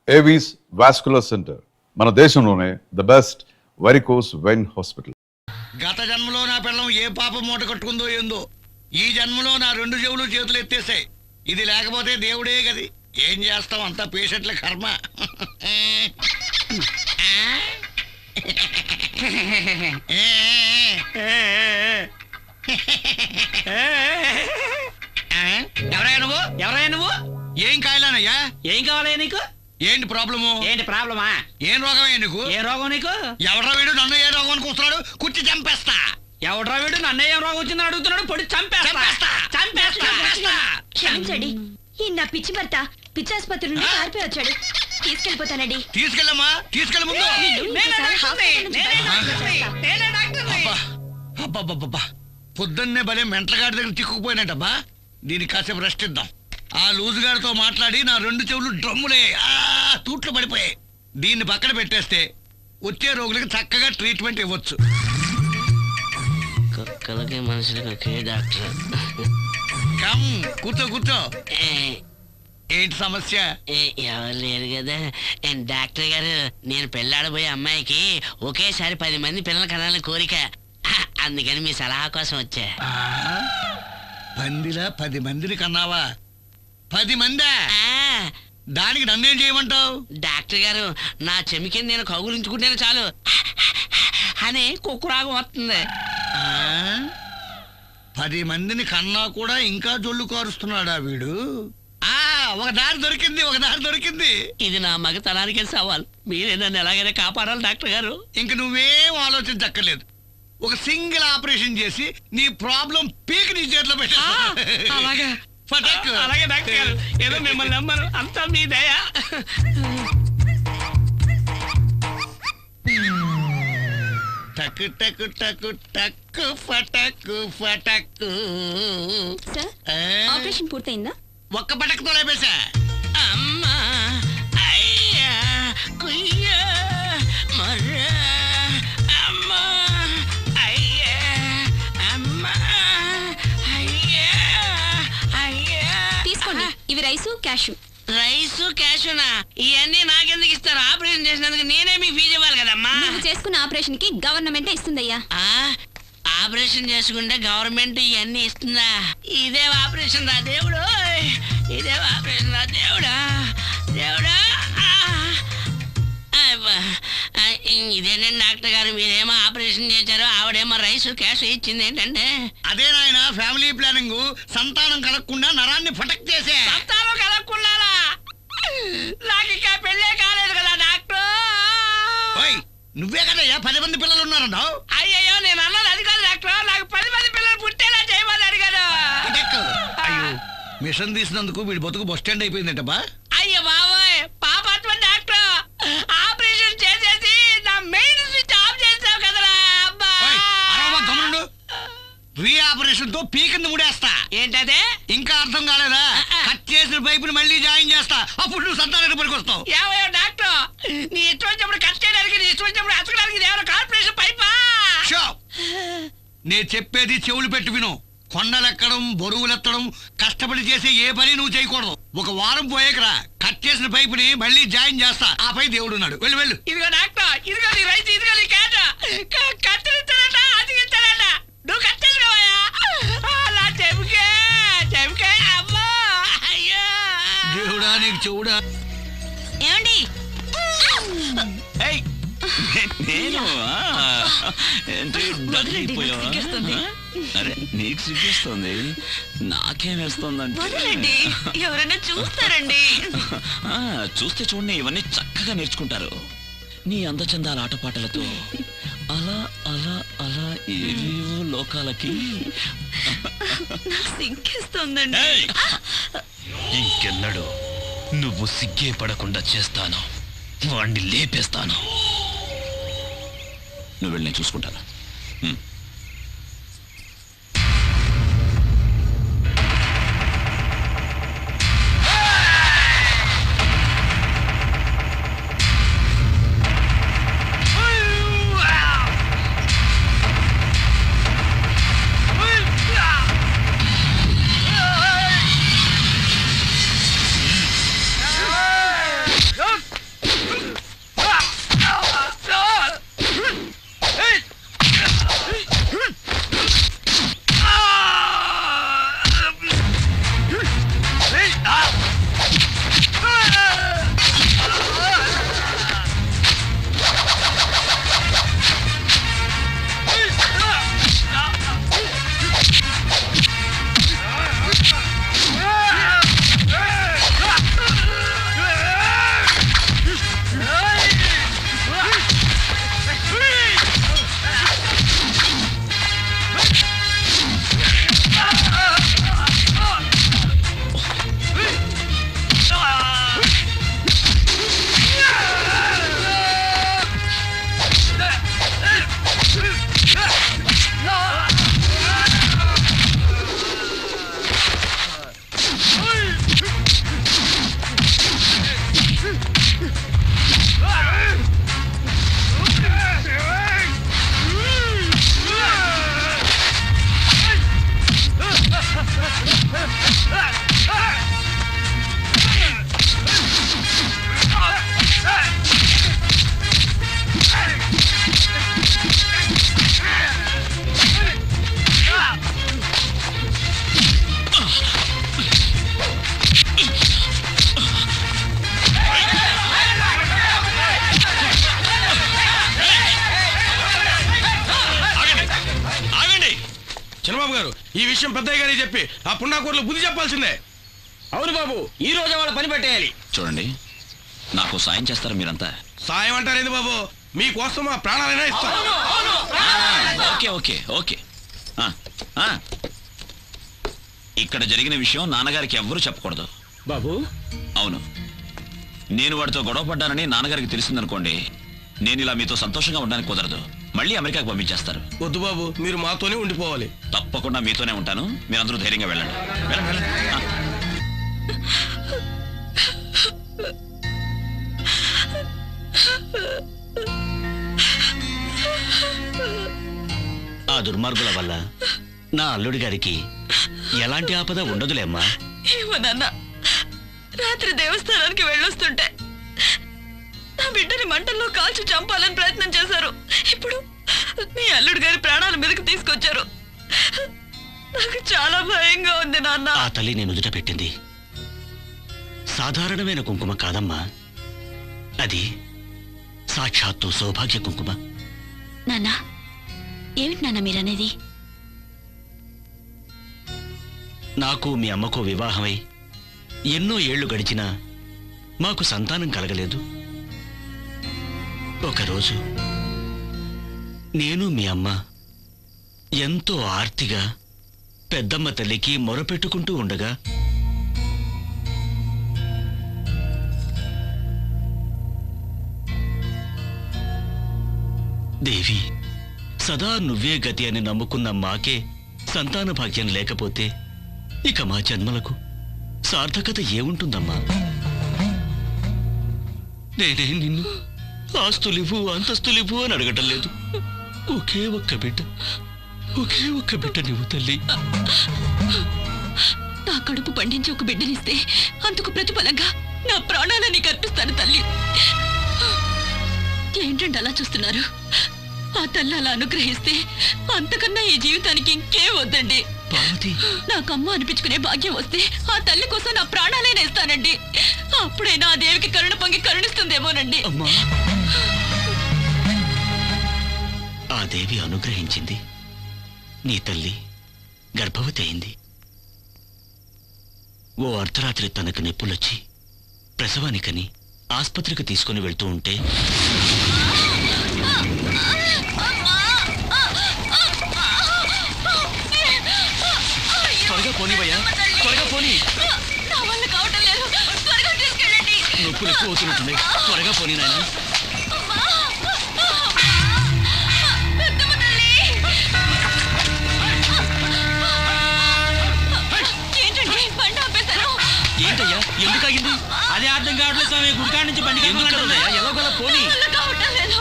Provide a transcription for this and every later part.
Avis vascular centre మన దేశంలోనే the best varicose vein hospital. గత జన్మలో నా పిల్లం ఏ పాప మూట కట్టుకుందో ఏందో, ఈ జన్మలో నా 2 చెవులు చేతులు ఎత్తేసాయి. ఇది లేకపోతే దేవుడే గది. ఏం చేస్తాం, అంతా పేషెంట్ల కర్మ. ఎవరయ్యా నువ్వు? ఏం కాయలానయ్యా? ఏం కావాలయ్యా నీకు? ఏంటి ప్రాబ్లము? ఏంటి ప్రాబ్లమా? ఏం రోగమయ్యా నీకు? ఏ రోగం నీకు? ఎవడ్రా వీడు నన్ను ఏ రోగానికి వస్తున్నాడు? కుర్చీ చంపేస్తా. ఎవడ్రా వీడు నన్ను ఏం రోగం వచ్చిందని అడుగుతున్నాడు? పొడి చంపేస్తా. క్షమించండి, ఈ నా పిచ్చి భర్త పిచ్చాసుపత్రి నుండి పారిపోయి వచ్చాడు. తీసుకెళ్ళిపోతానండి. తీసుకెళ్ళమ్మా, తీసుకెళ్ళ ముందు. అబ్బా పొద్దున్నే భలే మెంటగాడి దగ్గర చిక్కుకుపోయినట్టబ్బా. దీనికి కాసేపు రెస్ట్ ఇద్దాం. ఆ లూజు గారితో మాట్లాడి నా 2 చెవులు డ్రమ్ములే తూట్లు పడిపోయాయి. దీన్ని పక్కన పెట్టేస్తే వచ్చే రోగులకి చక్కగా ట్రీట్మెంట్ ఇవ్వచ్చు. కుక్కలకి మనుషులకి ఒకే డాక్టర్. కమ్ కూర్చో కూర్చో. ఏంటి సమస్య? ఎవరు లేరు కదా డాక్టర్ గారు. నేను పెళ్ళాడబోయే అమ్మాయికి ఒకేసారి 10 మంది పిల్లలు కనాలని కోరిక. అందుకని మీ సలహా కోసం వచ్చా. పందిలా 10 మందిని కన్నావా? 10 మందా? దానికి నన్నేం చేయమంటావు? డాక్టర్ గారు, నా చెమికి నేను కౌగులించుకుంటేనే చాలు అని కుక్కురాగం వస్తుంది. 10 మందిని కన్నా కూడా ఇంకా జొల్లు కారుస్తున్నాడా వీడు? ఒక దారి దొరికింది. ఇది నా మగతనానికే సవాల్. మీరే నన్ను ఎలాగైనా కాపాడాలి డాక్టర్ గారు. ఇంక నువ్వేం ఆలోచించక్కర్లేదు. ఒక సింగిల్ ఆపరేషన్ చేసి నీ ప్రాబ్లం పీక్ నీ చేతిలో పెట్టా. అలాగే డాక్టర్ గారు, ఏదో మిమ్మల్ని నమ్మను, అంతా మీ దయ. టక్ టక్ టక్ టక్ ఫటక్ ఫటక్. ఆపరేషన్ పూర్తయిందా? ఒక్క పటక్తో లేపేశా. అమ్మా అయ్యా కుయ్యా మర్రా అమ్మా అయ్యా అమ్మా అయ్యా అయ్యా. తీసుకోండి, ఇవి రైసు క్యాషు. రైసు క్యాషునా? ఇవన్నీ నాకెందుకు ఇస్తారు? ఆపరేషన్ చేసినందుకు నేనే మీకు ఫీజు ఇవ్వాలి కదమ్మా. నువ్వు చేసుకున్న ఆపరేషన్ కి గవర్నమెంట్ ఇస్తుందయ్యా. ఆపరేషన్ చేసుకుంటే గవర్నమెంట్ ఇవన్నీ ఇస్తుందా? ఇదే ఆపరేషన్ రా దేవుడు, ఇదే ఆపరేషన్ రా దేవుడా. ఇదేనండి డాక్టర్ గారు, మీరేమో ఆపరేషన్ చేశారు, ఆవిడేమో రైసు క్యాష్ ఇచ్చింది. ఏంటంటే అదే నాయన ఫ్యామిలీ ప్లానింగ్. సంతానం కలగకుండా నరాన్ని ఫటక్ చేసే. సంతానం కలగకుండాలా? నాకు ఇంకా పెళ్ళే కాలేదు కదా డాక్టర్. నువ్వే కదయ్యా 10 మంది పిల్లలు ఉన్నారన్నావు. అయ్యయ్యో, నేను అన్నది అది కాదు డాక్టర్. నాకు 10 మంది పిల్లలు పుట్టేలా చేయమని అడిగాను. అయ్యో, మిషన్ తీసినందుకు వీడి బతుకు బస్ స్టాండ్ అయిపోయిందంటబ్బా. అయ్యో బాబోయ్, పాపాత్మ డాక్టర్, ఆపరేషన్ చేసేసి నా మెయిన్ స్విచ్ ఆఫ్ చేసావు కదరా. గమనుండు, రీ ఆపరేషన్ తో పీకింది ముడేస్తా. ఏంటదే? ఇంకా అర్థం కాలేదా? కట్ చేసిన పైపుని మళ్ళీ జాయిన్ చేస్తా. అప్పుడు నువ్వు సంతానానికి పనికొస్తావు. ఏమయ్యో డాక్టర్, నీ ఇష్టం వచ్చినప్పుడు కట్ చేయడానికి, నీ ఇష్టం వచ్చినప్పుడు అతకడానికి ఏమైనా కార్పొరేషన్ పైపా? నేను చెప్పేది చెవులు పెట్టి విను. కొండలెక్కడం, బరువులెత్తడం, కష్టపడి చేసే ఏ పని నువ్వు చేయకూడదు. 1 వారం పోయేకరా కట్ చేసిన పైపుని మళ్ళీ జాయిన్ చేస్తా. ఆపై దేవుడు ఉన్నాడు. వెళ్ళు. ఇదిగో డాక్టర్, ఇదిగో నీ రైతు, ఇదిగో నీ క్యాట. కత్తిరిస్తాడట, అతికిస్తాడట. నువ్వు కట్టేసుకోవయ్యా. నా చెవికే అమ్మా. అయ్యో దేవుడా, నీకు చెవుడా. ఏమండి? నేను అరే, నీకు సిగ్గిస్తుంది, నాకేం వేస్తుందంటే ఎవరైనా చూస్తారండి. చూస్తే చూడండి, ఇవన్నీ చక్కగా నేర్చుకుంటారు. నీ అందచందాల ఆటపాటలతో అలా అలా అలా ఏవేవో లోకాలకి. సిగ్గేస్తోందండి. ఇంకెన్నడు నువ్వు సిగ్గే పడకుండా చేస్తాను, వాణ్ణి లేపేస్తాను. నువ్వు వెళ్ళి నేను చూసుకుంటాను. బాబు గారు ఈ విషయం పెద్దయ్య గారికి చెప్పి ఆ పుణ్యాకూరులో బుద్ధి చెప్పాల్సిందే. అవును బాబు, ఈ రోజే వాళ్ళ పని పెట్టేయాలి. చూడండి, నాకు సాయం చేస్తారా మీరంతా? సాయం అంటారేంది బాబు, మీకోసం మా ప్రాణాలైనా ఇస్తాం. Okay okay okay. ఆ, ఆ. ఇక్కడ జరిగిన విషయం నాన్నగారికి ఎవ్వరూ చెప్పకూడదు. బాబు, అవును, నేను వాడితో గొడవ పడ్డానని నాన్నగారికి తెలిసిందనుకోండి, నేను ఇలా మీతో సంతోషంగా ఉండడానికి కుదరదు. మళ్ళీ అమెరికాకు పంపించేస్తారు. వద్దు బాబు, మీరు మాతోనే ఉండిపోవాలి. తప్పకుండా మీతోనే ఉంటాను. మీరందరూ ధైర్యంగా వెళ్ళండి. వెళ్ళండి వెళ్ళండి. ఆ దుర్మార్గుల వల్ల నా అల్లుడి గారికి ఎలాంటి ఆపద ఉండదులేమ్మా. ఏమో నాన్న, రాత్రి దేవస్థానానికి వెళ్ళొస్తుంటే నా బిడ్డని మంటల్లో కాల్చి చంపాలని ప్రయత్నం చేశారు. ఇప్పుడు మీ అల్లుడు గారి ప్రాణాల మీదకి తీసుకొచ్చారు. నాకు చాలా భయంగా ఉంది నాన్న. ఆ తల్లి నేను నుదుట పెట్టింది సాధారణమైన కుంకుమ కాదమ్మా, అది సాక్షాత్తు సౌభాగ్య కుంకుమ. నాన్న, ఏమిటి నాన్న మీరనేది? నాకు మీ అమ్మకు వివాహమై ఎన్నో ఏళ్లు గడిచినా మాకు సంతానం కలగలేదు. ఒకరోజు నేను మీ అమ్మ ఎంతో ఆర్తిగా పెద్దమ్మ తల్లికి మొరపెట్టుకుంటూ ఉండగా దేవి, సదా నువ్వే గతి అని నమ్ముకున్న మాకే సంతాన భాగ్యం లేకపోతే ఇక మా జన్మలకు సార్థకత ఏముంటుందమ్మా? నేనే నిన్ను ఆస్తులివ్వు అంతస్తులివ్వు అని అడగటం లేదు. ఒకే ఒక్క బిడ్డ నువ్వు తల్లి. నా కడుపు పండించి ఒక బిడ్డనిస్తే అందుకు ప్రతిఫలంగా నా ప్రాణాలని కర్పిస్తాను తల్లి. ఏంటంటే అలా చూస్తున్నారు? ఆ తల్లి అలా అనుగ్రహిస్తే అంతకన్నా ఈ జీవితానికి ఇంకే వద్దండి. పార్వతి, నాకమ్మ అనిపించుకునే భాగ్యం వస్తే ఆ తల్లి కోసం నా ప్రాణాలైనా ఇస్తానండి. అప్పుడైనా ఆ దేవికి కరుణ పొంగి కరుణిస్తుందేమోనండి. అమ్మా, ఆ దేవి అనుగ్రహించింది. నీ తల్లి గర్భవతి అయింది. ఓ అర్ధరాత్రి తనకు నొప్పులొచ్చి ప్రసవానికని ఆస్పత్రికి తీసుకుని వెళ్తూ ఉంటే త్వరగా పోనీవయ్యా, త్వరగా పోనీ. నా వల్ల కావటం లేదు, త్వరగా తీసుకెళ్ళండి. నొప్పులు ఎక్కువ అవుతున్నట్టుంది, త్వరగా పోనీ నాయనా. పెద్దమ్మ తల్లి! ఏంటండి బండి ఆపేశారు? ఏంటయ్యా, ఎందుకు ఆగింది? అదే అర్థం కావట్లేదు స్వామి. గుడికాడ నుంచి బండికి ఎందుకు కదలయ్యా, ఎలాగోలా పోనీ. వల్ల కావటం లేదు.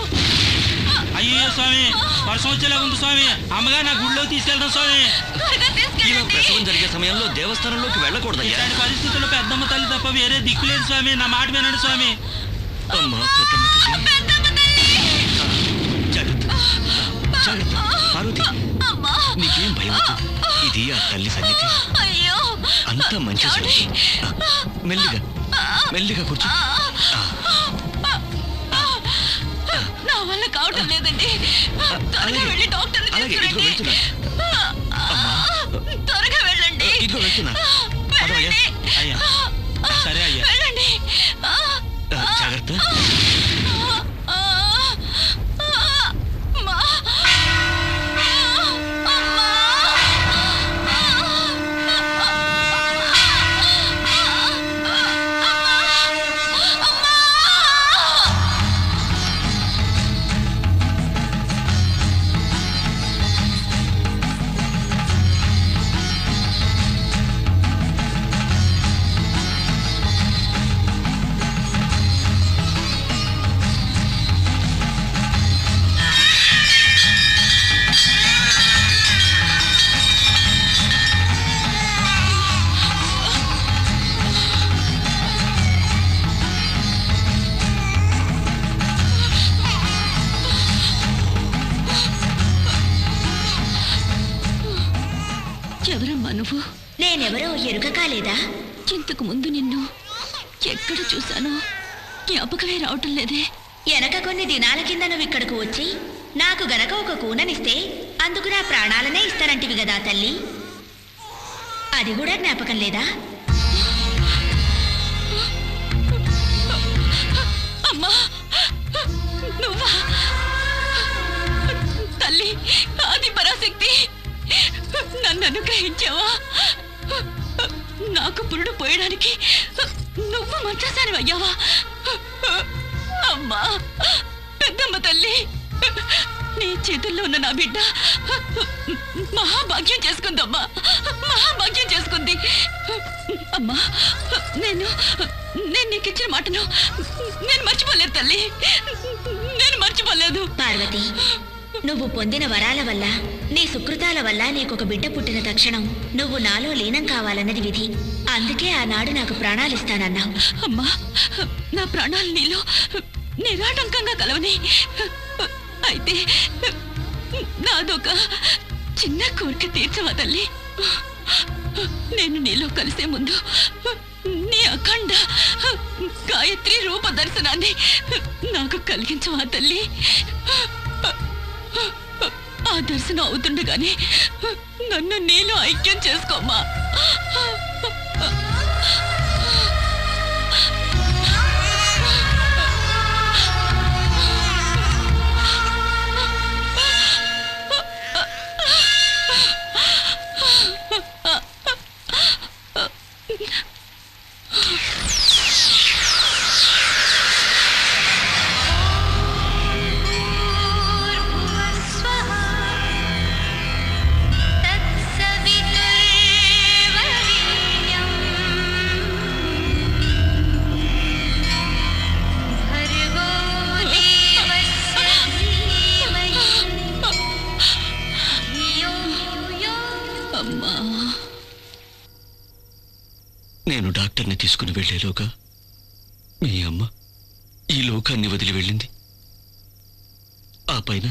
అయ్యో స్వామి, వర్షం వచ్చేలా ఉంది స్వామి. అమ్మగా నా గుడిలో తీసుకెళ్తాం స్వామి. త్వరగా ఇలా తీసుకెళ్ళండి. ప్రసవం జరిగే సమయంలో దేవస్థానంలోకి వెళ్ళకూడదయ్యా. ఇలాంటి పరిస్థితుల్లో పెద్దమ్మ తల్లి తప్ప వేరే దిక్కు లేదు స్వామి. నా మాట వినండి స్వామి. అమ్మా, పెద్దమ్మ తల్లి. పెద్దమ్మ తల్లి! జాగ్రత్త, జాగ్రత్త. పార్వతి, అమ్మా! నీకేం భయం వద్దు. ఇది ఆ తల్లి సన్నిధి. అయ్యో! అంతా మంచి జరిగి. మెల్లిగా మెల్లిగా కూర్చో. నా వల్ల కావటం లేదండి. త్వరగా వెళ్ళి డాక్టర్ని అలాగే, ఇదిగో తీసుకురండి. వెళ్తున్నా. త్వరగా వెళ్ళండి. ఇదిగో వెళ్తున్నా. పదవయ్యా. వెళ్ళండి. అయ్యా, సరే అయ్యా. వెళ్ళండి. జాగ్రత్త. అమ్మా! అమ్మా! ఎవరమ్మా నువ్వు? నేనెవరో ఎరుక కాలేదా? ఇంతకు ముందు నిన్ను ఎక్కడ చూశానో జ్ఞాపకమే రావటం లేదే. వెనక కొన్ని దినాల కింద నువ్వు ఇక్కడకు వచ్చి నాకు గనక ఒక కూననిస్తే అందుకు నా ప్రాణాలనే ఇస్తానంటివి కదా తల్లి, అది కూడా జ్ఞాపకం లేదా? అమ్మా, నువ్వా? తల్లి, ఆది పరాశక్తి, నన్ను అనుగ్రహించావా? నాకు పురుడు పోయడానికి నువ్వు మంత్రసాని అయ్యావా? అమ్మా, పెద్దమ్మ తల్లి, నీ చేతుల్లో ఉన్న నా బిడ్డ మహాభాగ్యం చేసుకుందమ్మా, మహాభాగ్యం చేసుకుంది. అమ్మా, నేను నీకు ఇచ్చిన మాటను నేను మర్చిపోలేదు తల్లి, నేను మర్చిపోలేదు. పార్వతి, నువ్వు పొందిన వరాల వల్ల, నీ సుకృతాల వల్ల నీకొక బిడ్డ పుట్టిన తక్షణం నువ్వు నాలో లీనం కావాలన్నది విధి. అందుకే ఆనాడు నాకు ప్రాణాలిస్తానన్నావు. అమ్మా, నా ప్రాణాలు నీలో నిరాటంకంగా కలవని. అయితే నాదొక చిన్న కోరిక తీర్చవా తల్లి? నేను నీలో కలిసే ముందు నీ అఖండ గాయత్రి రూప దర్శనాన్ని నాకు కలిగించవా తల్లి? ఆ దర్శనం అవుతుండగానే నన్ను నీలో ఐక్యం చేసుకోమ్మా. నేను డాక్టర్ని తీసుకుని వెళ్లేలోగా మీ అమ్మ ఈ లోకాన్ని వదిలి వెళ్ళింది. ఆ పైన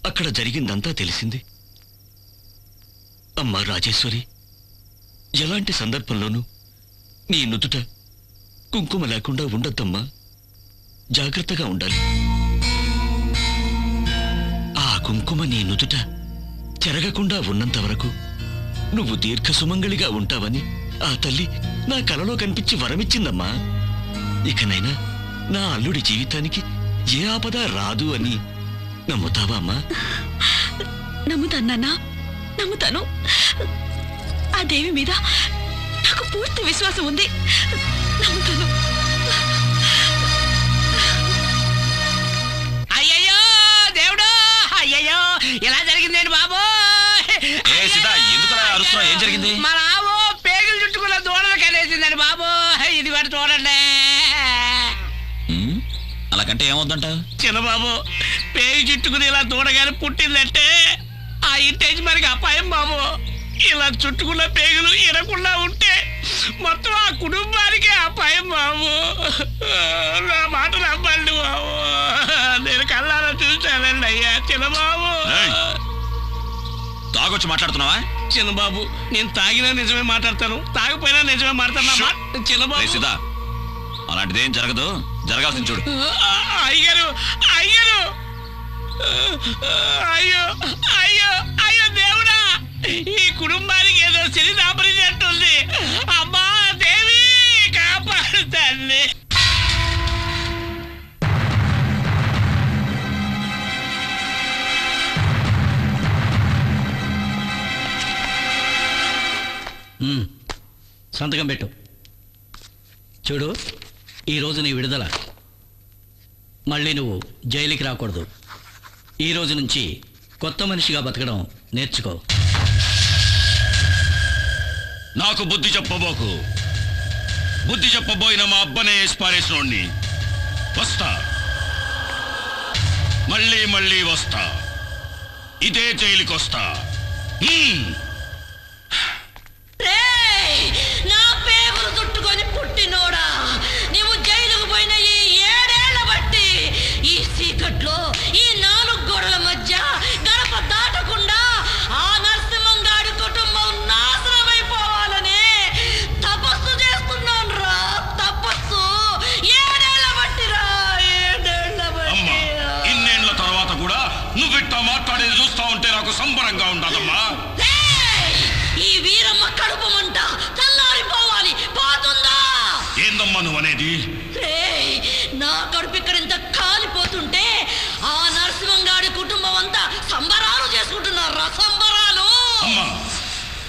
అక్కడ జరిగిందంతా తెలిసింది. అమ్మా రాజేశ్వరి, ఎలాంటి సందర్భంలోనూ నీ నుదుట కుంకుమ లేకుండా ఉండొద్దమ్మా, జాగ్రత్తగా ఉండాలి. ఆ కుంకుమ నీ నుదుట చెరగకుండా ఉన్నంత వరకు నువ్వు దీర్ఘ సుమంగళిగా ఉంటావని ఆ తల్లి నా కలలో కనిపించి వరమిచ్చిందమ్మా. ఇకనైనా నా అల్లుడి జీవితానికి ఏ ఆపద రాదు అని నమ్ముతావా అమ్మా? నమ్ముతాను నాన్న, నమ్ముతాను. ఆ దేవి మీద నాకు పూర్తి విశ్వాసం ఉంది, నమ్ముతాను. అయ్యయ్యో దేవుడు, అయ్యయ్యో ఇలా జరిగిందేంటి బాబు? ఏం జరిగింది? మా రావు పేగులు చుట్టుకున్న దూడలు కనేసిందండి బాబు. ఇది వాడు చూడండి. అలాగంటే ఏమవుద్దంట? చిన్నబాబు, పేగు చుట్టుకుని ఇలా దూడగానే పుట్టిందంటే ఆ ఇంటి మనకి అపాయం బాబు. ఇలా చుట్టుకున్న పేగులు ఇరకుండా ఉంటే మొత్తం ఆ కుటుంబానికి అపాయం బాబు. నా మాట నమ్మండి బాబు, నేను కళ్ళారా చూశానండి అయ్యా. చిన్నబాబు, తాగొచ్చి మాట్లాడుతున్నావా? చిన్నబాబు, నేను తాగినా నిజమే మాట్లాడతాను, తాగిపోయినా నిజమే మాట్లాడతాను. చిన్నబాబు, సీతా, అలాంటిదేం జరగదు, జరగాల్సింది చూడు. అయ్యారు అయ్యారు, అయ్యో అయ్యో అయ్యో దేవుడా, ఈ కుటుంబానికి ఏదో సిరి దాపరినట్టుంది. అమ్మా దేవి, కాపాడు తల్లి. సంతకం పెట్టు. చూడు, ఈరోజు నీ విడుదల. మళ్ళీ నువ్వు జైలుకి రాకూడదు. ఈ రోజు నుంచి కొత్త మనిషిగా బతకడం నేర్చుకో. నాకు బుద్ధి చెప్పబోకు. బుద్ధి చెప్పబోయిన మా అబ్బనే పారేసినోడిని. వస్తా, మళ్ళీ మళ్ళీ వస్తా, ఇదే జైలుకి వస్తా. నా పేగులు చుట్టుకొని పుట్టినోడా, నీవు జైలుకు పోయిన ఈ 7 ఏళ్ల బట్టి ఈ చీకట్లో ఈ 4 గోడల మధ్య గడప దాటకుండా ఆ నరసింహంగాడి కుటుంబం నాశనమైపోవాలని తపస్సు చేస్తున్నాను రా. తపస్సు 7 ఏళ్ల బట్టిరా, 7 ఏళ్ల అమ్మా, బట్టి. ఇన్నేళ్ల తర్వాత కూడా నువ్విట్టా మాట్లాడేది చూస్తా ఉంటే నాకు సంబరంగా ఉండదమ్మా. ఈ వీరమ్మ కడుపు మంట చల్లారిపోవాలి, పోతుందా? ఏందమ్మా నువ్వు అనేది? నా కడుపు ఇక్కడ ఇంత కాలిపోతుంటే ఆ నరసింహంగాడి కుటుంబం అంతా సంబరాలు చేసుకుంటున్నారా? సంబరాలు. అమ్మా,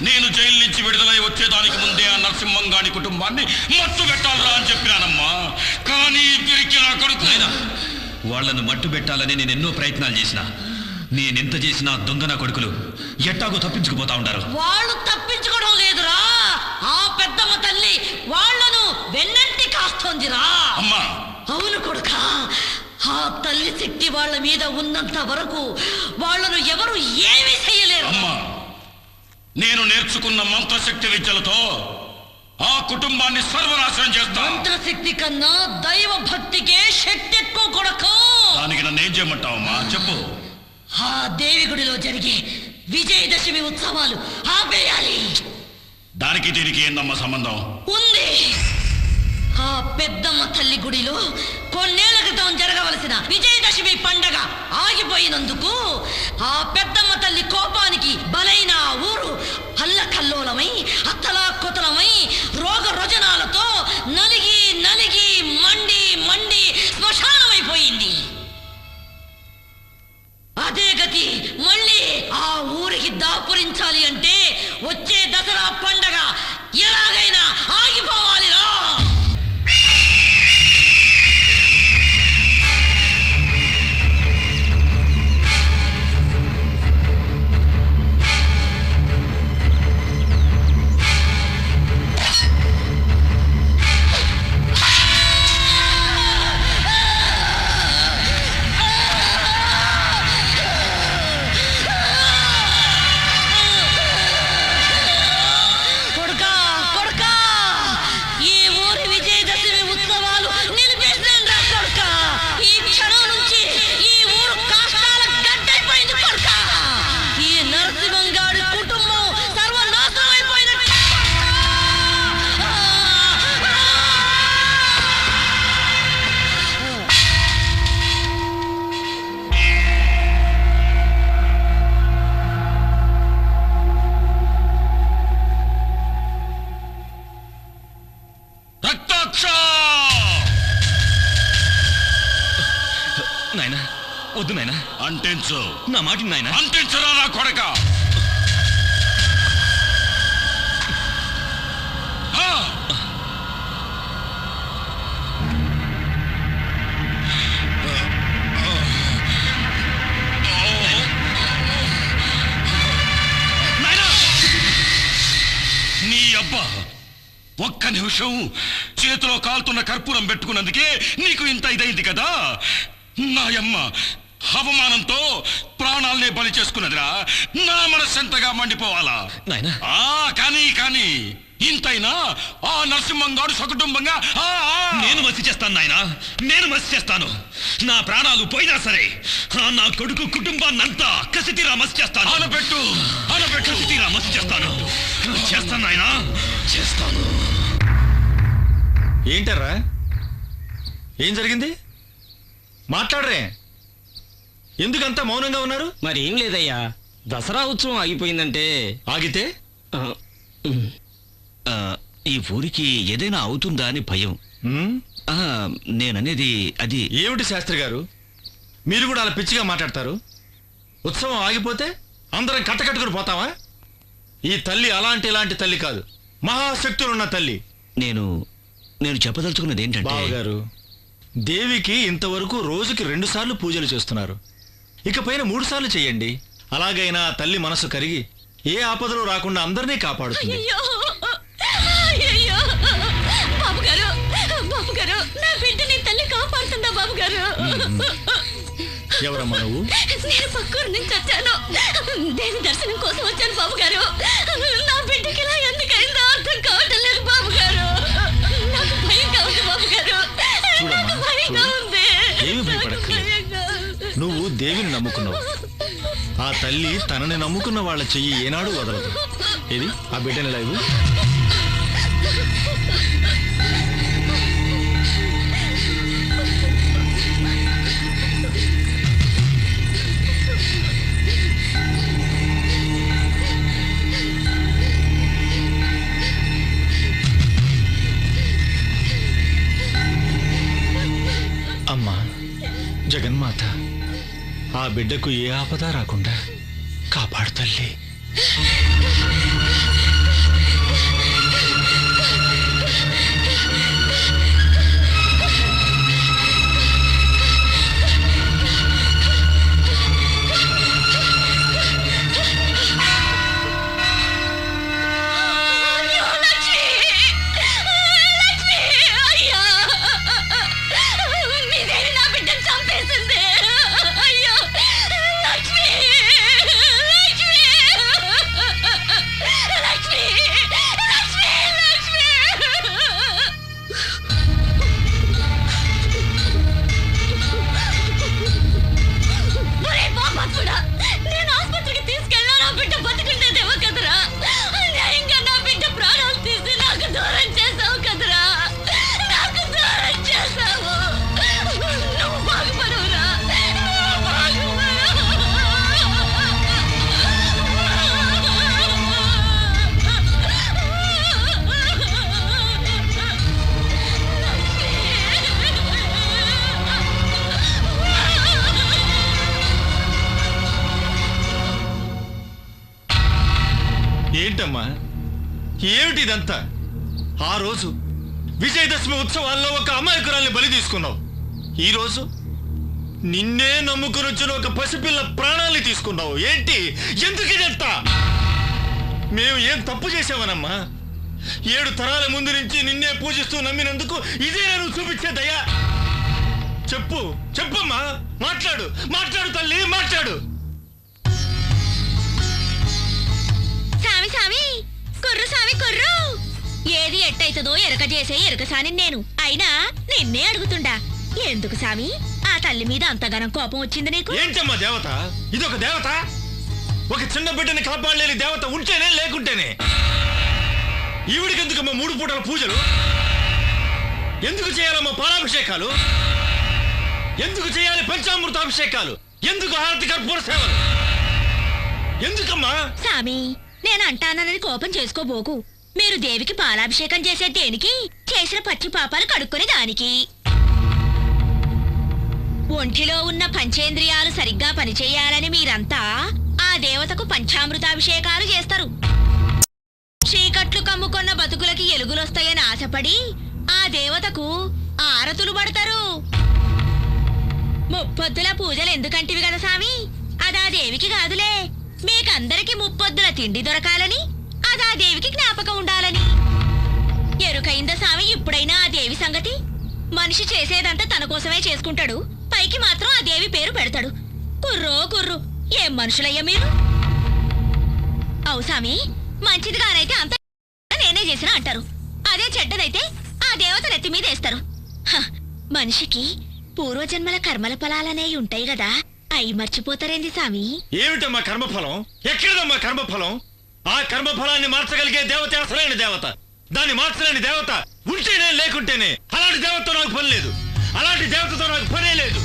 నేను జైలు నుంచి విడుదలై వచ్చేదానికి ముందే ఆ నరసింహంగాడి కుటుంబాన్ని మట్టు పెట్టాలరా అని చెప్పినానమ్మా. కానీ పిరికి నా కొడుకు. వాళ్లను మట్టు పెట్టాలని నేను ఎన్నో ప్రయత్నాలు చేసిన. నేనెంత చేసినా దొంగ నా కొడుకులు ఎట్టాగో తప్పించుకుపోతా ఉంటారు. వాళ్ళు తప్పించుకోవడం లేదురా, ఆ పెద్దమ్మ తల్లి వాళ్లను వెన్నంటి కాస్తోందిరా. అమ్మా, అవును కొడుక, ఆ తల్లి శక్తి వాళ్ళ మీద ఉన్నంత వరకు వాళ్లను ఎవరు ఏమీ చేయలేరు. అమ్మా, నేను నేర్చుకున్న మంత్రశక్తి విద్యలతో ఆ కుటుంబాన్ని సర్వనాశనం చేస్తా. మంత్రశక్తి కన్నా దైవ భక్తికే శక్తి ఎక్కువ కొడుకు. దానికి నన్ను ఏం చేయమంటావమ్మా, చెప్పు. ఆ దేవి గుడిలో జరిగే విజయదశమి ఉత్సవాలు ఆపేయాలి. దానికి దీనికి ఏందమ్మా సంబంధం? ఉంది. ఆ పెద్దమ్మ తల్లి గుడిలో కొన్నేళ్ల క్రితం జరగవలసిన విజయదశమి పండగ ఆగిపోయినందుకు ఆ పెద్దమ్మ తల్లి కోపానికి బలైన ఆ ఊరు అల్లకల్లోలమై అత్తలాకుతలమై రోగ రుజనాలతో నలిగి నలిగి మండి మండి శ్మశానమైపోయింది. అదే గతి మళ్ళీ ఆ ఊరికి దాపురించాలి అంటే వచ్చే దసరా పండగ ఎలాగైనా ఆగిపోవాలిరా. నాయనా, వద్దు నాయనా. అంటించు నా మాట నాయనా. అంటించరా నా కొడక. నీ అబ్బా, ఒక్క నిమిషం చేతిలో కాలుతున్న కర్పూరం పెట్టుకున్నందుకే నీకు ఇంత ఇదైంది కదా. నాయమ్మ అవమానంతో ప్రాణాలనే బలి చేసుకున్నదిరా. నా మనస్సు ఎంతగా మండిపోవాలా నాయనా. కానీ కానీ ఇంతైనా ఆ నరసింహంగాడు సకుటుంబంగా నేను మసి చేస్తాను నాయనా, నేను మసి చేస్తాను. నా ప్రాణాలు పోయినా సరే నా కొడుకు కుటుంబాన్నంతా కసితీరా మసి చేస్తాను. అనబెట్టు అనబెట్టు, కసితీరా మసి చేస్తాను. చేస్తాను నాయనా, చేస్తాను. ఏంటర్రా, ఏం జరిగింది? మాట్లాడరే, ఎందుకంతా మౌనంగా ఉన్నారు? మరి ఏం లేదయ్యా, దసరా ఉత్సవం ఆగిపోయిందంటే. ఆగితే ఈ ఊరికి ఏదైనా అవుతుందా అని భయం. నేననేది అది. ఏమిటి శాస్త్రి గారు, మీరు కూడా అలా పిచ్చిగా మాట్లాడతారు? ఉత్సవం ఆగిపోతే అందరం కట్టకట్టుకుని పోతావా? ఈ తల్లి ఇలాంటి తల్లి కాదు, మహాశక్తులున్న తల్లి. నేను చెప్పదలుచుకున్నది ఏంటంటే బావగారు, దేవికి ఇంతవరకు రోజుకి 2 సార్లు పూజలు చేస్తున్నారు. ఇకపైన 3 సార్లు చేయండి. అలాగైనా తల్లి మనసు కరిగి ఏ ఆపదలు రాకుండా అందరినీ కాపాడుతుంది. బాబు గారు, నా బిడ్డని తల్లి కాపాడుతుందా బాబు గారు? ఎవరమ్మా నువ్వు? నేను పక్కూరు నుంచి వచ్చాను, దేవి దర్శనం కోసం వచ్చాను బాబు గారు. నా బిడ్డకి ఇలా ఎందుకైందో అర్థం కావటం లేదు బాబు గారు. నాకు భయంగా ఉంది బాబు గారు, నాకు భయంగా ఉంది. ఏమి భయపడక్కర్లేదు, నువ్వు దేవిని నమ్ముకున్నావు. ఆ తల్లి తనని నమ్ముకున్న వాళ్ళ చెయ్యి ఏనాడు వదలదు. ఇది ఆ బిడ్డని లైవ్. అమ్మా జగన్మాత ఆ బిడ్డకు ఏ ఆపద రాకుండా కాపాడు తల్లి. నేను ఆసుపత్రికి తీసుకెళ్ళా నా బిడ్డ బతుకుంటేదేమో కదరా. న్యాయంగా నా బిడ్డ ప్రాణాలు తీసి నాకు దూరం చేసావు కదరా. నాకు దూరం చేసావు. నువ్వు బాగుపడవురా. ఏంటమ్మా ఏమిటి ఇదంతా? ఆ రోజు విజయదశమి ఉత్సవాల్లో ఒక అమాయకురాల్ని బలి తీసుకున్నావు. ఈరోజు నిన్నే నమ్ముకుని వచ్చిన ఒక పసిపిల్ల ప్రాణాల్ని తీసుకున్నావు. ఏంటి? ఎందుకు ఇదంతా? మేము ఏం తప్పు చేసావనమ్మా? 7 తరాల ముందు నుంచి నిన్నే పూజిస్తూ నమ్మినందుకు ఇదే నువ్వు చూపించే దయా? చెప్పమ్మా, మాట్లాడు తల్లి, మాట్లాడు. సామి సామి కుర్రు సామి కుర్రు, ఏది ఎట్టయితదో ఎరక చేసే ఎరకసాని నేను. అయినా నిన్నే అడుగుతుండా, ఎందుకు సామి ఆ తల్లి మీద అంతగానం కోపం వచ్చింది నీకు? ఏంటమ్మా దేవత? ఇదొక దేవత? ఒక చిన్న బిడ్డని కాపాడలేని దేవత ఉంటేనే లేకుంటేనే? ఈవిడికి ఎందుకమ్మా 3 పూటల పూజలు? ఎందుకు చేయాలమ్మా పాలాభిషేకాలు? ఎందుకు చేయాలి పంచామృతాభిషేకాలు? ఎందుకు హారతి కర్పూర సేవలు? ఎందుకమ్మా? సామి, నేను అంటానని కోపం చేసుకోబోకు. మీరు దేవికి పాలాభిషేకం చేసే దేనికి? చేసిన పచ్చి పాపాలు కడుక్కొని దానికి. ఒంటిలో ఉన్న పంచేంద్రియాలు సరిగ్గా పనిచేయాలని మీరంతా ఆ దేవతకు పంచామృతాభిషేకాలు చేస్తారు. చీకట్లు కమ్ముకొన్న బతుకులకి ఎలుగులొస్తాయని ఆశపడి ఆ దేవతకు ఆరతులు పడతారు. ముప్పొద్దుల పూజలు ఎందుకంటివి కదా సామి? అదా దేవికి కాదులే, మీకందరికి ముప్పొద్దుల తిండి దొరకాలని, అదా దేవికి జ్ఞాపకం ఉండాలని. ఎరుకైందా సామి ఇప్పుడైనా ఆ దేవి సంగతి? మనిషి చేసేదంతా తన కోసమే చేసుకుంటాడు, పైకి మాత్రం ఆ దేవి పేరు పెడతాడు. కుర్రు ఏం మనుషులయ్యా మీరు? అవు సామి, మంచిదిగానైతే అంత నేనే చేసినా అంటారు, అదే చెడ్డదైతే ఆ దేవత నెత్తి మీద వేస్తారు. మనిషికి పూర్వజన్మల కర్మల ఫలాలనేవి ఉంటాయి కదా, అయి మర్చిపోతారేంది సామి? ఏమిటమ్మా కర్మఫలం? ఎక్కడదమ్మా కర్మఫలం? ఆ కర్మఫలాన్ని మార్చగలిగే దేవత అసలైన దేవత. దాన్ని మార్చలేని దేవత ఉంటేనే లేకుంటేనే. అలాంటి దేవతతో నాకు పని లేదు. అలాంటి దేవతతో నాకు పనే లేదు.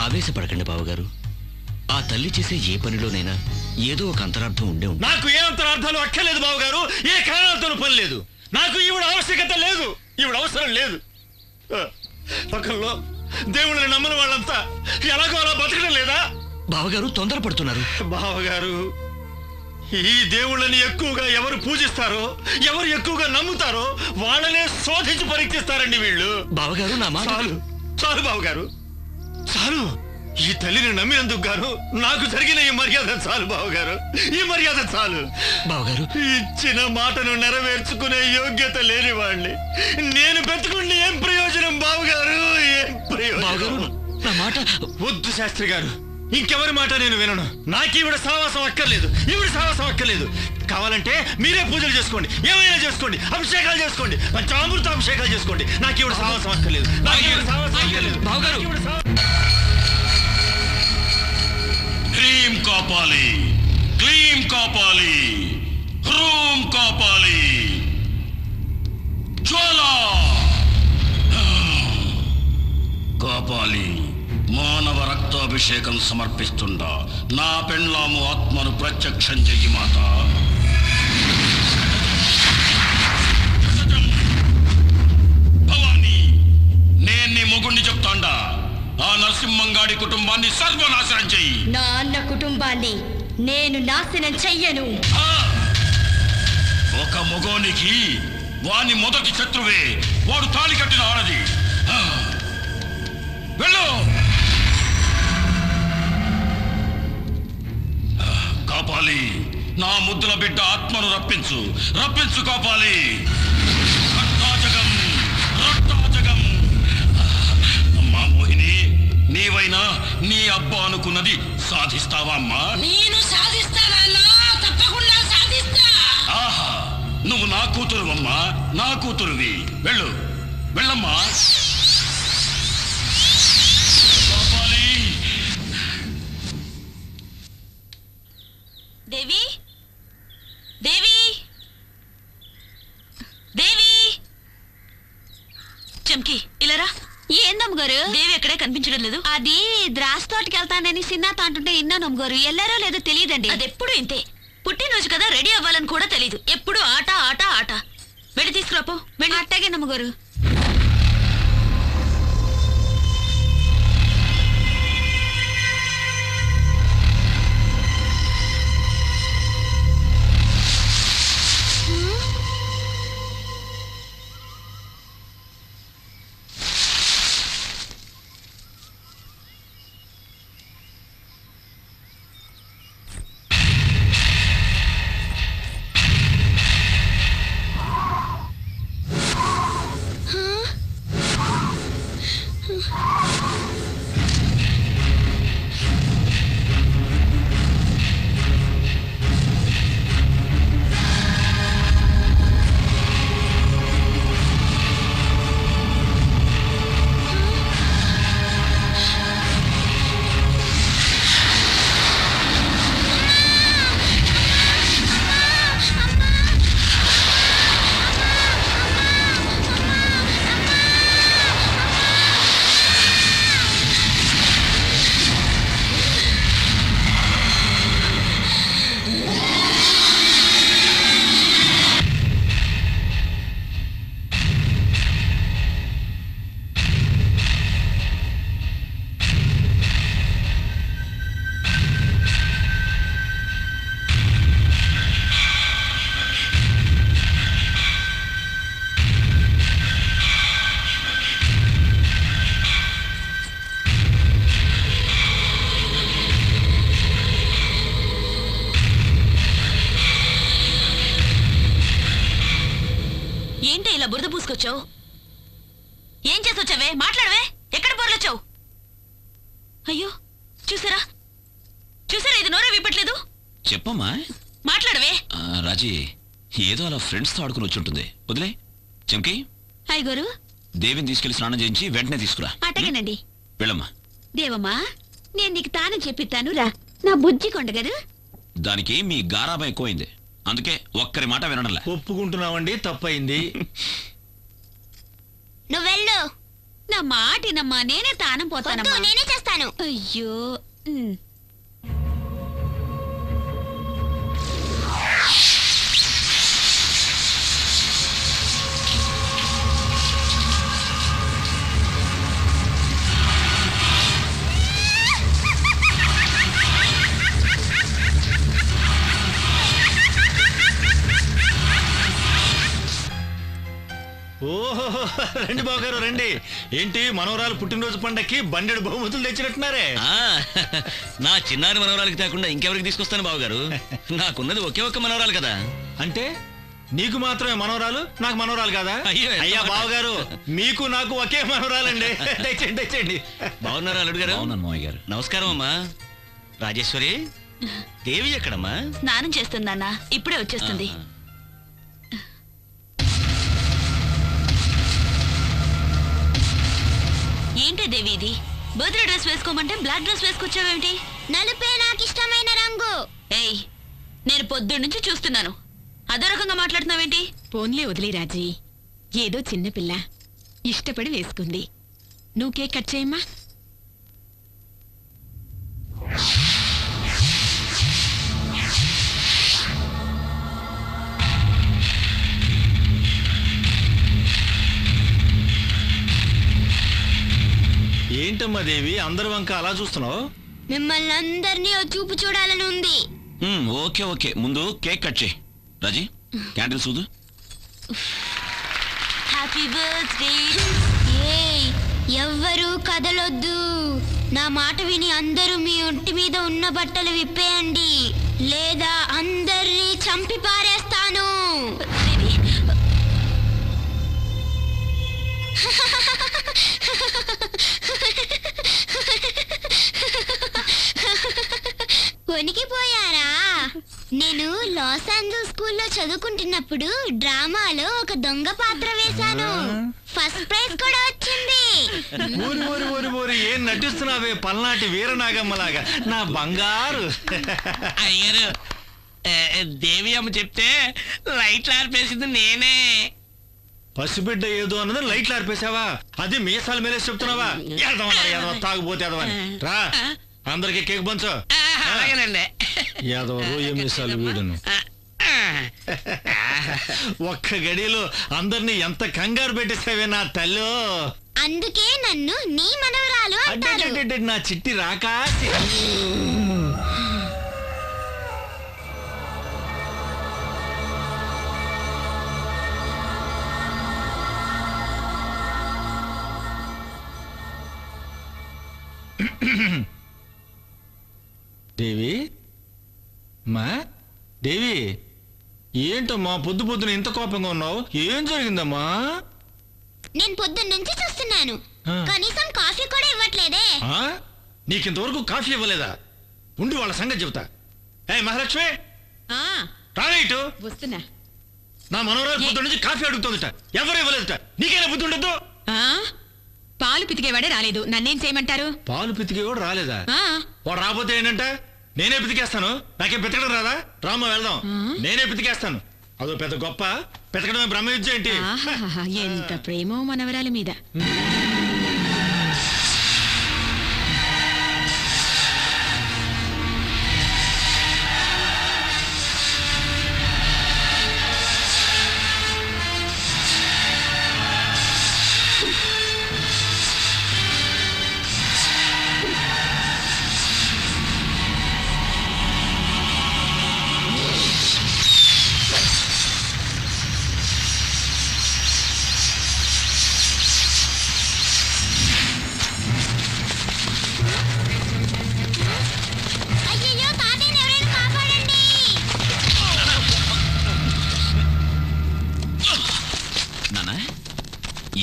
ఆవేశపడకండి బావగారు. ఆ తల్లి చేసే ఏ పనిలోనైనా ఏదో ఒక అంతరార్థం ఉండే ఉంటుంది. నాకు ఏ అంతరార్థాలు అక్కర్లేదు బావగారు. ఏ కారణాలతోనూ పని లేదు. నాకు ఈవిడ ఆవశ్యకత లేదు. ఈవిడ అవసరం లేదు. పక్కల్లో దేవుళ్ళని నమ్మని వాళ్ళంతా ఎలాగో అలా బతకడం లేదా? బావగారు తొందరపడుతున్నారు. బావగారు, ఈ దేవుళ్ళని ఎక్కువగా ఎవరు పూజిస్తారో, ఎవరు ఎక్కువగా నమ్ముతారో వాళ్ళనే శోధించి పరీక్షిస్తారండి వీళ్ళు. బావగారు నా మాట చాలు బావగారు, చాలు. ఈ తల్లిని నమ్మినందుకు గాను నాకు జరిగిన ఈ మర్యాద చాలు బావగారు. ఈ మర్యాద చాలు బావగారు. ఇచ్చిన మాటను నెరవేర్చుకునే యోగ్యత లేని వాళ్ళని నేను పెట్టుకుంటే ఏం ప్రయోజనం బావగారు? ఏం ప్రయోజనం? నా మాట వద్దు శాస్త్రి గారు, ఇంకెవరి మాట నేను వినను. నాకు ఈవిడ సావాసం అక్కర్లేదు. ఈవిడ సావాసం అక్కర్లేదు. కావాలంటే మీరే పూజలు చేసుకోండి, ఏమైనా చేసుకోండి, అభిషేకాలు చేసుకోండి, పంచామృత అభిషేకాలు చేసుకోండి. నాకు ఈవిడ సావాసం అక్కర్లేదు. బావగారు హ్రీం కాపాలి, క్లీం కాపాలి, హ్రూం కాపాలి, జ్వాల కాపాలి. మానవ రక్తాభిషేకం సమర్పిస్తుండా నా పెండ్లాము ఆత్మను ప్రత్యక్షం చెయ్యి మాత. నరసింహంగాడి కుటుంబాన్ని సర్వనాశనం చెయ్యి. నా అన్న కుటుంబాన్ని నేను నాశనం చెయ్యను. ఒక మగోనికి వాని మొదటి శత్రువే వాడు తాళి కట్టిన ఆడది. వెళ్ళు. కాపాలి, నా ముద్దుల బిడ్డ ఆత్మను రప్పించు, రప్పించు కాపాలి. రక్తాజగం, రక్తాజగం. అమ్మా మోహిని, నీవైనా నీ అబ్బా అనుకున్నది సాధిస్తావా అమ్మా? నేను సాధిస్తానన్నా, తప్పకుండా సాధిస్తా. ఆహా, నువ్వు నా కూతురువమ్మా, నా కూతురువి. వెళ్ళు, వెళ్ళమ్మా. కాపాలి. దేవి దేవి దేవి చమ్కి ఇలారా. ఏందమ్మ గారు? దేవి ఎక్కడే కనిపించడం లేదు. అది ద్రాస్ తోటకి వెళ్తానని సిన్నాత అంటుంటే విన్నానమ్మ గారు. ఎల్లారో లేదో తెలియదండి. అది ఎప్పుడు ఇంతే. పుట్టినరోజు కదా, రెడీ అవ్వాలని కూడా తెలీదు. ఎప్పుడు ఆట ఆట ఆట. వెళ్ళి తీసుకురాపో. వెళ్ళి. అట్టాగేనమ్మ గారు. ఏంటి ఇలా బురద పూసుకొచ్చావు? ఏం చేసొచ్చావే? మాట్లాడవే. ఎక్కడ బోర్లొచ్చావు? అయ్యో, చూసారా చూసారా, ఇది నోరే విప్పట్లేదు. చెప్పమ్మా. మాట్లాడవే. రాజీ ఏదో అలా ఫ్రెండ్స్తో ఆడుకుని వచ్చి ఉంటుంది. వదిలే. చంకి, అయ్యగారు దేవిని తీసుకెళ్లి స్నానం చేయించి వెంటనే తీసుకురా. అట్టగేనండి. వెళ్ళమ్మా. దేవమ్మా, నేను నీకు తానే చెప్పిస్తాను రా. నా బుజ్జి కొండ కదా. దానికి మీ గారాబం ఎక్కువైంది, అందుకే ఒక్కరి మాట వినడంలే. ఒప్పుకుంటున్నామండి, తప్పయింది. నువ్వెళ్ళు. నా మాటినమ్మా, నేనే తానం పోతానమ్మా. నేనే చేస్తాను. అయ్యో. ఓహో, రండి బావగారు రండి. ఏంటి మనవరాలు పుట్టినరోజు పండక్కి బండెడు బహుమతులు తెచ్చినట్టున్నారే. నా చిన్నారి మనవరాలకి తేకుండా ఇంకెవరికి తీసుకొస్తాను బావగారు? నాకున్నది ఒకే ఒక్క మనవరాలు కదా. అంటే నీకు మాత్రమే మనవరాలు, నాకు మనవరాలు కదా? అయ్యో, అయ్యా బావగారు, మీకు నాకు ఒకే మనవరాలండి. తెచ్చండి తెచ్చండి. బాగున్నారా అల్లుడు గారు? అవునను మావయ్య గారు. నమస్కారం అమ్మా. రాజేశ్వరి, దేవి ఎక్కడమ్మా? స్నానం చేస్తుందన్నా, ఇప్పుడే వచ్చేస్తుంది. ఏంటే దేవి ఇది? బర్త్డే డ్రెస్ వేసుకోమంటే బ్లాక్ డ్రెస్ వేసుకొచ్చావేమిటి? నలుపే నాకు ఇష్టమైన రంగు. ఏయ్, నేను పొద్దున్న నుంచి చూస్తున్నాను. అదో రకంగా మాట్లాడుతున్నావేంటి? పోన్లే వదిలే రాజీ, ఏదో చిన్నపిల్ల ఇష్టపడి వేసుకుంది. నువ్వు కేక్ కట్ చేయమ్మా. ఏంటి ఏంటమ్మా దేవి అందరి వంక అలా చూస్తున్నావు? మిమ్మల్ని అందరినీ ఓ చూపు చూడాలని ఉంది. ఓకే ఓకే, ముందు కేక్ కట్ చేయి. రాజీ, క్యాండిల్ సూదు. Happy birthday. ఏయ్, ఎవ్వరూ కదలొద్దు. నా మాట విని అందరూ మీ ఒంటి మీద ఉన్న బట్టలు విప్పేయండి, లేదా అందరినీ చంపి పారేస్తాను. కొనికిపోయారా? నేను లాస్ ఏంజల్స్ స్కూల్లో చదువుకుంటున్నప్పుడు డ్రామాలో ఒక దొంగ పాత్ర వేశాను. ఫస్ట్ ప్రైజ్ కూడా వచ్చింది. ఊరి ఏం నటిస్తున్నావే పల్నాటి వీరనాగమ్మలాగా నా బంగారు. అయ్యారు, దేవి అమ్మ చెప్తే లైట్లు ఆర్పేసింది నేనే. పసిబిడ్డ ఏదో అన్నది లైట్లు ఆర్పేసావా? అది మీసాల మీద చెప్తున్నావా? తాగుపోతే ఎదవని రా, అందరికి కేక్ పంచు. అలాగేనండి. యాదవ ఏ మీసాలు వీడును. ఒక్క గడిలో అందరినీ ఎంత కంగారు పెట్టేసావే నా తల్లు. అందుకే నన్ను నీ మనవరాలు అంటారు. అంటే నా చిట్టి రాకా. దేవి మా దేవి, ఏంటమ్మా పొద్దు పొద్దున ఇంత కోపంగా ఉన్నావు? ఏం జరిగిందమ్మా? నేను పొద్దున్న నుంచి చూస్తున్నాను, కనీసం కాఫీ కూడా ఇవ్వట్లేదే. నీకింతవరకు కాఫీ ఇవ్వలేదా? ఉండి వాళ్ళ సంగతి చెబుతా. ఏ మహాలక్ష్మి, రాలే ఇటు. వస్తున్నా. నా మనవరాలు పొద్దు నుంచి కాఫీ అడుగుతుందట, ఎవరు ఇవ్వలేదట. నీకైనా బుద్ధి ఉండద్దు. పాలు పితికేవాడే రాలేదు, నన్నేం చేయమంటారు? పాలు పితికేవాడు రాలేదా? వాడు రాబోతే ఏంటంట నేనే పితికేస్తాను. నాకేం పితకడం రాదా? రామ్మ వెళ్దాం, నేనే పితికేస్తాను. అదో పెద్ద గొప్ప పితకడమే బ్రహ్మ విద్య ఏంటి? ఎంత ప్రేమో మనవరాలి మీద.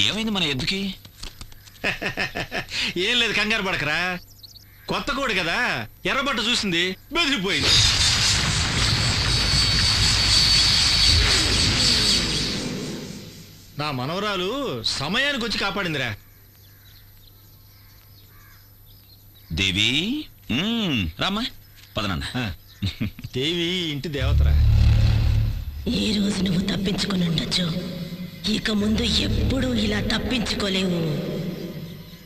ఏమైంది మన ఎద్దుకి? ఏం లేదు, కంగారు పడకరా. కొత్త కోడి కదా, ఎర్రబట్ట చూసింది, బెదిరిపోయింది. నా మనవరాలు సమయానికి వచ్చి కాపాడిందిరా. దేవి రామ్మా, పదనన్న. దేవి ఇంటి దేవతరా. ఈ రోజు నువ్వు తప్పించుకుని ఉండొచ్చు, ఇక ముందు ఎప్పుడూ ఇలా తప్పించుకోలేవు.